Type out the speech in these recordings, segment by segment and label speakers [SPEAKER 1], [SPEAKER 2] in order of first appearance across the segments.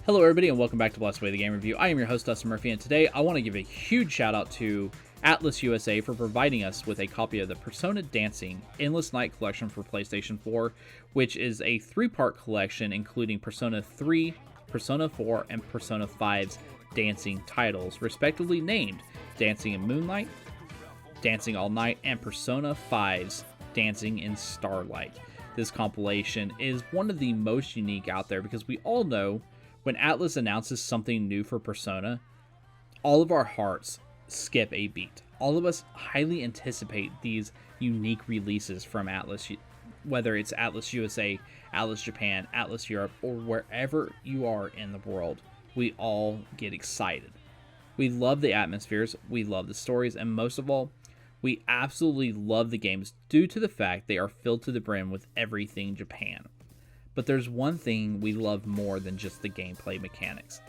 [SPEAKER 1] Hello everybody and welcome back to Blessed Way the Game Review. I am your host Dustin Murphy, and today I want to give a huge shout out to Atlus USA for providing us with a copy of the Persona Dancing Endless Night Collection for PlayStation 4, which is a 3-part collection including Persona 3, Persona 4, and Persona 5's dancing titles, respectively named Dancing in Moonlight, Dancing All Night, and Persona 5's Dancing in Starlight. This compilation is one of the most unique out there because we all know when Atlus announces something new for Persona, all of our hearts skip a beat. All of us highly anticipate these unique releases from Atlus, whether it's Atlus USA, Atlus Japan, Atlus Europe, or wherever you are in the world. We all get excited. We love the atmospheres, we love the stories, and most of all, we absolutely love the games due to the fact they are filled to the brim with everything Japan. But there's one thing we love more than just the gameplay mechanics.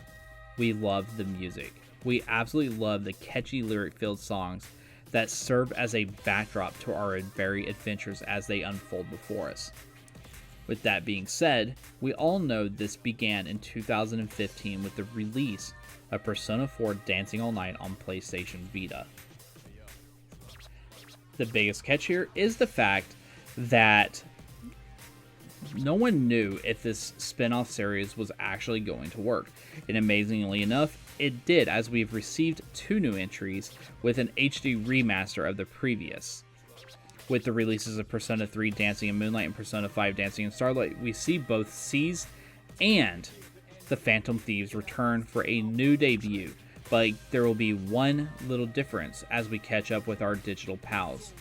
[SPEAKER 1] We love the music. We absolutely love the catchy lyric-filled songs that serve as a backdrop to our very adventures as they unfold before us. With that being said, we all know this began in 2015 with the release of Persona 4 Dancing All Night on PlayStation Vita. The biggest catch here is the fact that no one knew if this spin-off series was actually going to work, and amazingly enough, it did, as we've received 2 new entries with an HD remaster of the previous. With the releases of Persona 3 Dancing in Moonlight and Persona 5 Dancing in Starlight, we see both Seize and the Phantom Thieves return for a new debut, but there will be one little difference as we catch up with our digital pals.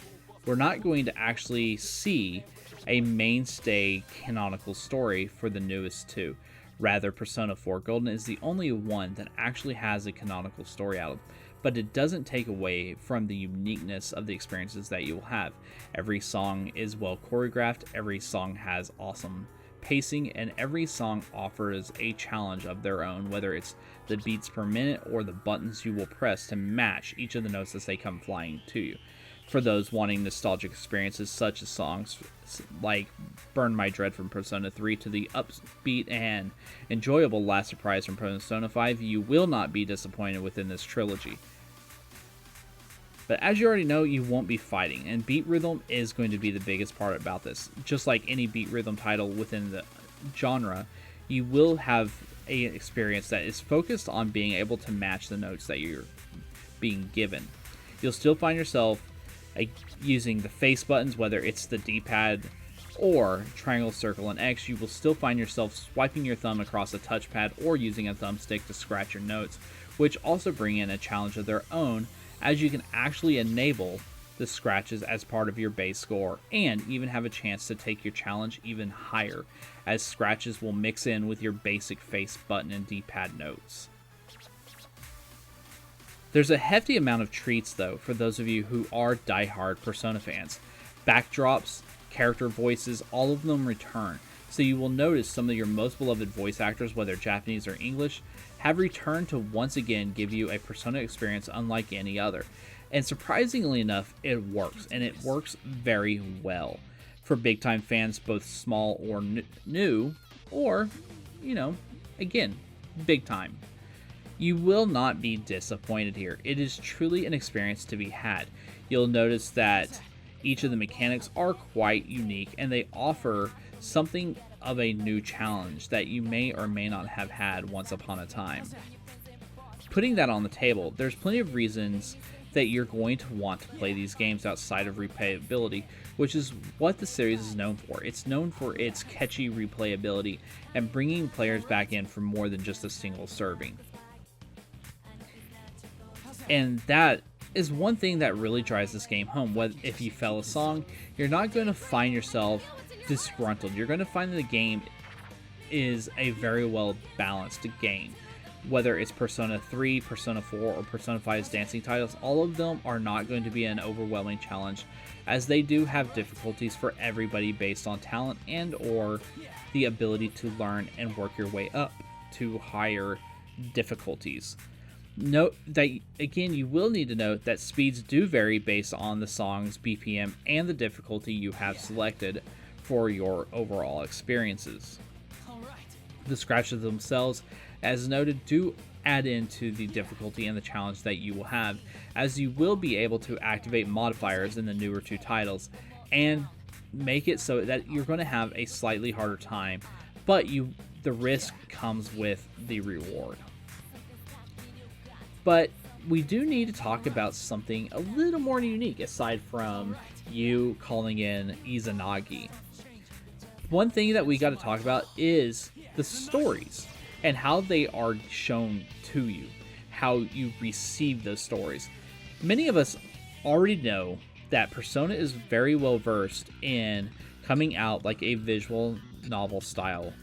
[SPEAKER 1] We're not going to actually see a mainstay canonical story for the newest 2. Rather, Persona 4 Golden is the only one that actually has a canonical story out of, but it doesn't take away from the uniqueness of the experiences that you will have. Every song is well choreographed, every song has awesome pacing, and every song offers a challenge of their own, whether it's the beats per minute or the buttons you will press to match each of the notes as they come flying to you. For those wanting nostalgic experiences such as songs like Burn My Dread from Persona 3 to the upbeat and enjoyable Last Surprise from Persona 5, you will not be disappointed within this trilogy. But as you already know, you won't be fighting, and beat rhythm is going to be the biggest part about this. Just like any beat rhythm title within the genre, you will have an experience that is focused on being able to match the notes that you're being given. You'll still find yourself using the face buttons, whether it's the D-pad or triangle, circle, and X. You will still find yourself swiping your thumb across a touchpad or using a thumbstick to scratch your notes, which also bring in a challenge of their own, as you can actually enable the scratches as part of your base score and even have a chance to take your challenge even higher, as scratches will mix in with your basic face button and D-pad notes. There's a hefty amount of treats, though, for those of you who are die-hard Persona fans. Backdrops, character voices, all of them return, so you will notice some of your most beloved voice actors, whether Japanese or English, have returned to once again give you a Persona experience unlike any other. And surprisingly enough, it works, and it works very well. For big-time fans, both small or new, or, again, big-time. You will not be disappointed here. It is truly an experience to be had. You'll notice that each of the mechanics are quite unique, and they offer something of a new challenge that you may or may not have had once upon a time. Putting that on the table, there's plenty of reasons that you're going to want to play these games outside of replayability, which is what the series is known for. It's known for its catchy replayability and bringing players back in for more than just a single serving. And that is one thing that really drives this game home. If you fail a song, you're not going to find yourself disgruntled. You're going to find that the game is a very well balanced game. Whether it's Persona 3, Persona 4, or Persona 5's dancing titles, all of them are not going to be an overwhelming challenge, as they do have difficulties for everybody based on talent and or the ability to learn and work your way up to higher difficulties. Note that, again, you will need to note that speeds do vary based on the song's BPM and the difficulty you have selected for your overall experiences. The scratches themselves, as noted, do add into the difficulty and the challenge that you will have, as you will be able to activate modifiers in the newer two titles and make it so that you're going to have a slightly harder time, but the risk comes with the reward. But we do need to talk about something a little more unique aside from you calling in Izanagi. One thing that we got to talk about is the stories and how they are shown to you, how you receive those stories. Many of us already know that Persona is very well versed in coming out like a visual novel style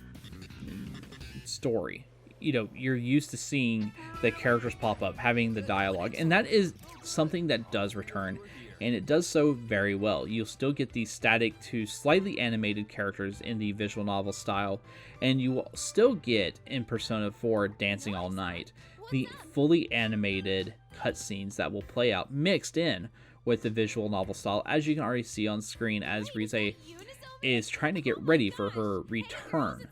[SPEAKER 1] story. You know, you're used to seeing the characters pop up, having the dialogue, and that is something that does return, and it does so very well. You'll still get these static to slightly animated characters in the visual novel style, and you will still get in Persona 4 Dancing All Night the fully animated cutscenes that will play out mixed in with the visual novel style, as you can already see on screen as Rise is trying to get ready for her return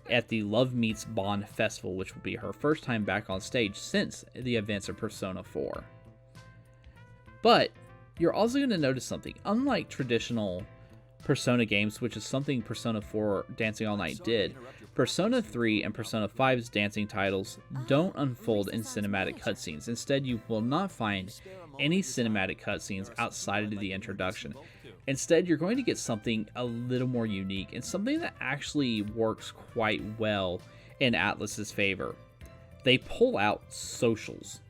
[SPEAKER 1] at the Love Meets Bond Festival, which will be her first time back on stage since the events of Persona 4. But you're also going to notice something. Unlike traditional Persona games, which is something Persona 4 Dancing All Night did, Persona 3 and Persona 5's dancing titles don't unfold in cinematic cutscenes. Instead, you will not find any cinematic cutscenes outside of the introduction. Instead, you're going to get something a little more unique and something that actually works quite well in Atlus's favor. They pull out socials.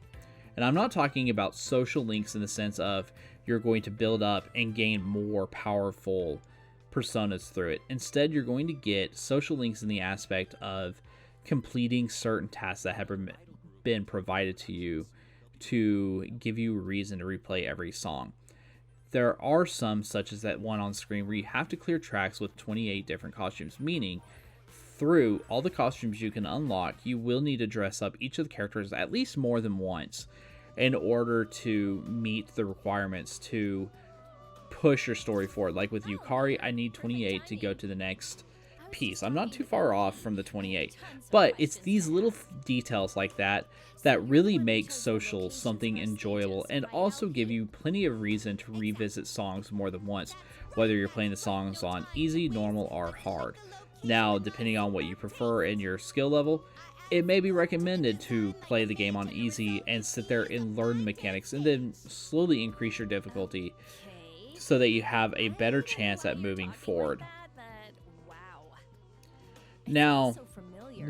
[SPEAKER 1] And I'm not talking about social links in the sense of you're going to build up and gain more powerful personas through it. Instead, you're going to get social links in the aspect of completing certain tasks that have been provided to you to give you a reason to replay every song. There are some, such as that one on screen, where you have to clear tracks with 28 different costumes, meaning through all the costumes you can unlock, you will need to dress up each of the characters at least more than once in order to meet the requirements to push your story forward. Like with Yukari, I need 28 to go to the next piece. I'm not too far off from the 28, but it's these little details like that that really make social something enjoyable and also give you plenty of reason to revisit songs more than once, whether you're playing the songs on easy, normal, or hard. Now, depending on what you prefer and your skill level, it may be recommended to play the game on easy and sit there and learn the mechanics and then slowly increase your difficulty so that you have a better chance at moving forward. Now,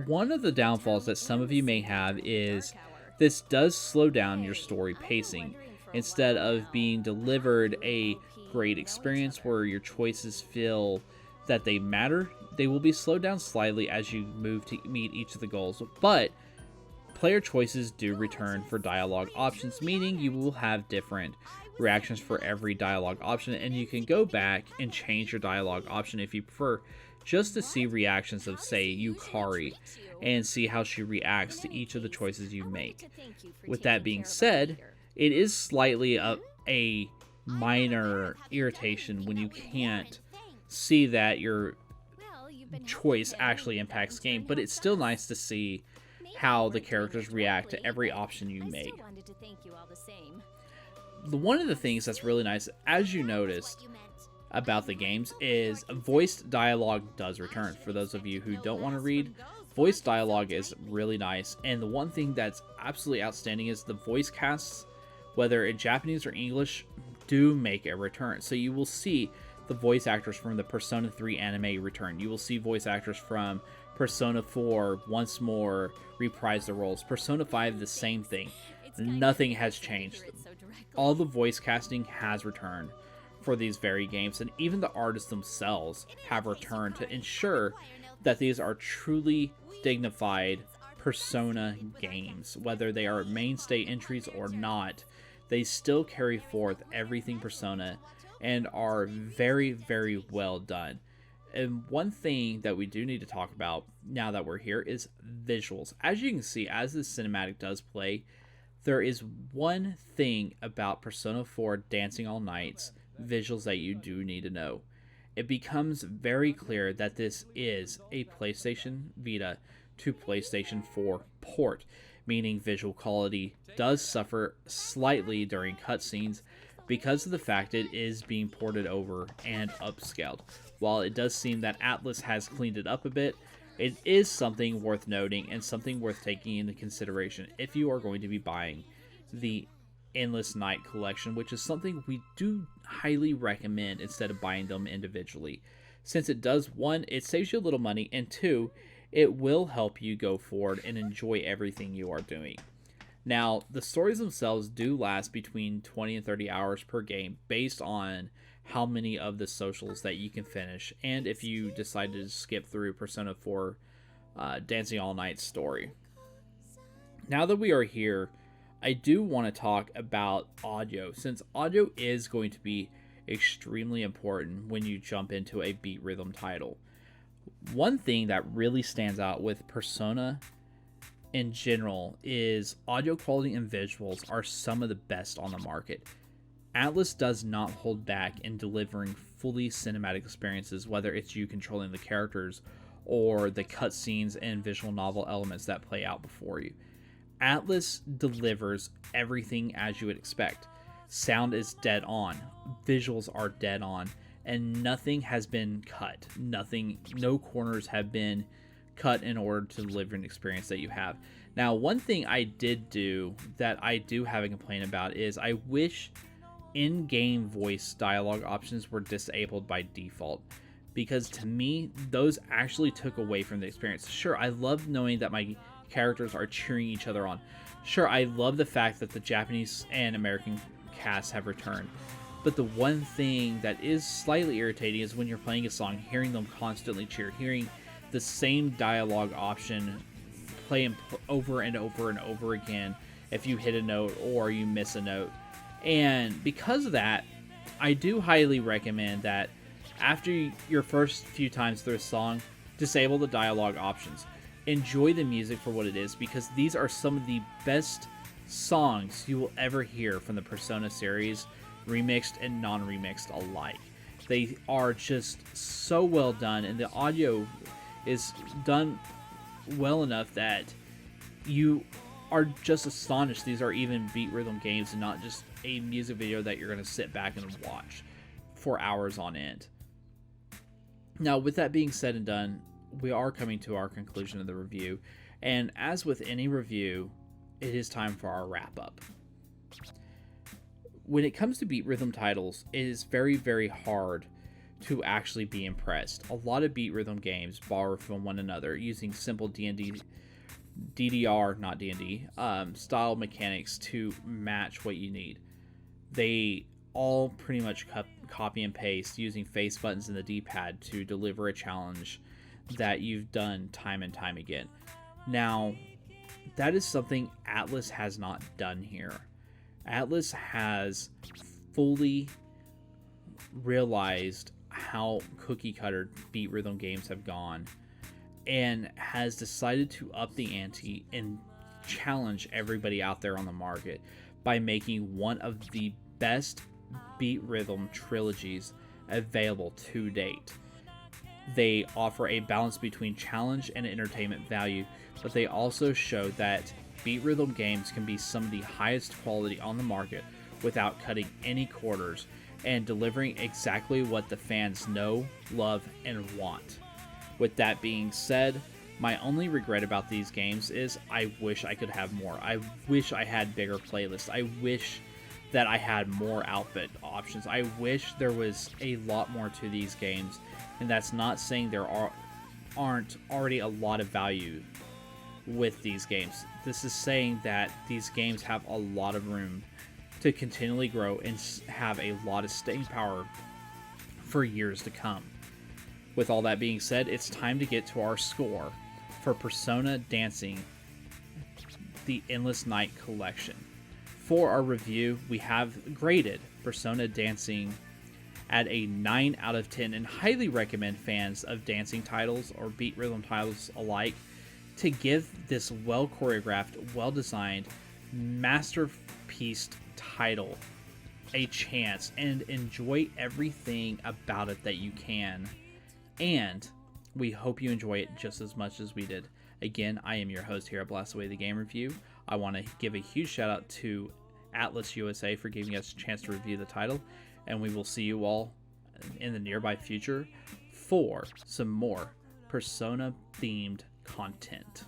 [SPEAKER 1] one of the downfalls that some of you may have is this does slow down your story pacing. Instead of being delivered a great experience where your choices feel that they matter, they will be slowed down slightly as you move to meet each of the goals. But player choices do return for dialogue options, meaning you will have different reactions for every dialogue option, and you can go back and change your dialogue option if you prefer, just to see reactions of, say, Yukari, and see how she reacts to each of the choices you make. With that being said, it is slightly a minor irritation when you can't see that your choice actually impacts game, but it's still nice to see how the characters react to every option you make. One of the things that's really nice, as you noticed about the games, is voiced dialogue does return. For those of you who don't want to read, voiced dialogue is really nice, and the one thing that's absolutely outstanding is the voice casts, whether in Japanese or English, do make a return. So you will see the voice actors from the Persona 3 anime return. You will see voice actors from Persona 4 once more reprise their roles. Persona 5, the same thing. Nothing has changed. All the voice casting has returned for these very games, and even the artists themselves have returned to ensure that these are truly dignified Persona games. Whether they are mainstay entries or not, they still carry forth everything Persona and are very, very well done. And one thing that we do need to talk about now that we're here is visuals. As you can see, as this cinematic does play, there is one thing about Persona 4 Dancing All Night's visuals that you do need to know. it becomes very clear that this is a PlayStation Vita to PlayStation 4 port, meaning visual quality does suffer slightly during cutscenes because of the fact it is being ported over and upscaled. While it does seem that Atlus has cleaned it up a bit, it is something worth noting and something worth taking into consideration if you are going to be buying the Endless Night collection, which is something we do highly recommend instead of buying them individually. Since it does, one, it saves you a little money, and two, it will help you go forward and enjoy everything you are doing. Now, the stories themselves do last between 20 and 30 hours per game based on how many of the socials that you can finish, and if you decide to skip through Persona 4 Dancing All Night story. Now that we are here, I do want to talk about audio, since audio is going to be extremely important when you jump into a beat rhythm title. One thing that really stands out with Persona in general is audio quality and visuals are some of the best on the market. Atlus does not hold back in delivering fully cinematic experiences, whether it's you controlling the characters or the cutscenes and visual novel elements that play out before you. Atlus delivers everything as you would expect. Sound is dead on, visuals are dead on, and nothing has been cut. No corners have been cut in order to deliver an experience that you have. Now, one thing I did do that I do have a complaint about is I wish in-game voice dialogue options were disabled by default, because to me, those actually took away from the experience. Sure, I love knowing that my characters are cheering each other on. Sure, I love the fact that the Japanese and American casts have returned. But the one thing that is slightly irritating is when you're playing a song, hearing them constantly cheer, hearing the same dialogue option play over and over and over again if you hit a note or you miss a note. And because of that, I do highly recommend that after your first few times through a song, disable the dialogue options. Enjoy the music for what it is, because these are some of the best songs you will ever hear from the Persona series, remixed and non-remixed alike. They are just so well done, and the audio is done well enough that you are just astonished these are even beat rhythm games and not just a music video that you're going to sit back and watch for hours on end. Now, with that being said and done, we are coming to our conclusion of the review, and as with any review, it is time for our wrap-up. When it comes to beat rhythm titles, it is very, very hard to actually be impressed. A lot of beat rhythm games borrow from one another using simple D&D, DDR, not D&D, style mechanics to match what you need. They all pretty much copy and paste using face buttons in the D-pad to deliver a challenge that you've done time and time again. Now, that is something Atlus has not done here. Atlus has fully realized how cookie cutter beat rhythm games have gone and has decided to up the ante and challenge everybody out there on the market by making one of the best beat rhythm trilogies available to date. They offer a balance between challenge and entertainment value, but they also show that beat rhythm games can be some of the highest quality on the market without cutting any corners and delivering exactly what the fans know, love, and want. With that being said, my only regret about these games is I wish I could have more. I wish I had bigger playlists. I wish that I had more outfit options. I wish there was a lot more to these games, and that's not saying there aren't already a lot of value with these games. This is saying that these games have a lot of room to continually grow and have a lot of staying power for years to come. With all that being said, it's time to get to our score for Persona Dancing, the Endless Night Collection. For our review, we have graded Persona Dancing at a 9 out of 10 and highly recommend fans of dancing titles or beat rhythm titles alike to give this well choreographed, well designed, masterpiece title a chance and enjoy everything about it that you can. And we hope you enjoy it just as much as we did. Again, I am your host here at Blast Away the Game Review. I want to give a huge shout out to Atlus USA for giving us a chance to review the title, and we will see you all in the nearby future for some more Persona themed content.